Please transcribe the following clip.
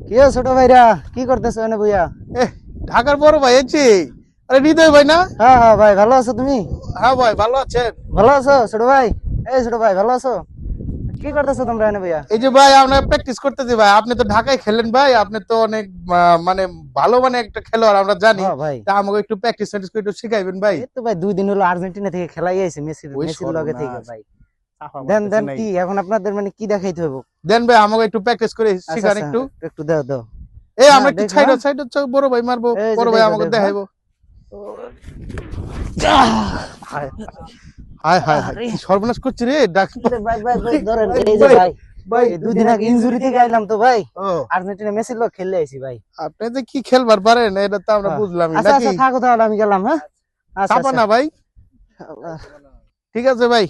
কি হলো ছোট ভাইরা, কি করতেছো এনে বইয়া? ঢাকার বড় ভাই আছি। আরে হৃদয় ভাই না? হ্যাঁ হ্যাঁ ভাই, ভালো আছো তুমি? হ্যাঁ ভাই, ভালো আছেন? ভালো আছো ছোট ভাই? এই ছোট ভাই, ভালো আছো? কি করতেছো তোমরা এনে বইয়া? এই যে ভাই আমরা প্র্যাকটিস করতেছি ভাই। আপনি তো ঢাকায় খেলেন ভাই, আপনি তো অনেক মানে ভালো মানে একটা খেলোয়াড় আমরা জানি। হ্যাঁ ভাই, তা আমাকে একটু প্র্যাকটিস করে একটু শিখাইবেন ভাই। এই তো ভাই 2 দিন হলো আর্জেন্টিনা থেকে খেলাই আইছে, মেসির ওই মেসির লগে থেকে সর্বনাশ, ভাই। চাপা দেন মারতেছে দেন, নাই। কি এখন আপনাদের মানে কি দেখাইতে হবে? দেন ভাই আমাকে একটু প্র্যাকটিস করে আচ্ছা শিখান আচ্ছা, একটু। একটু একটু দাও দাও। এই হ্যাঁ আমরা একটু দেখো, সাইড হ্যাঁ। সাইড বড় ভাই মারবো, এই যে বড় ভাই দেখো আমাকে দেখো, হ্যাঁ। দেখাইবো। ও, হায় হায় হায় হায়, আরে কি সর্বনাশ করছি রে ডাক। আরে ভাই ভাই ভাই ধরেন, ভাই এই যে ভাই ভাই, ভাই, এই 2 দিন আগে ইনজুরি থেকে আইলাম তো ভাই। ও আর্জেন্টিনা মেসির লগে খেললে আইছি ভাই। আপনি যে কি খেলবার পারেন এটা তো আমরা হ্যাঁ। বুঝলামই আচ্ছা নাকি। আচ্ছা, থাকো তাহলে, আমি গেলাম, হ্যাঁ। আচ্ছা চাপা আচ্ছা। না ভাই, আল্লাহ। ঠিক আছে ভাই।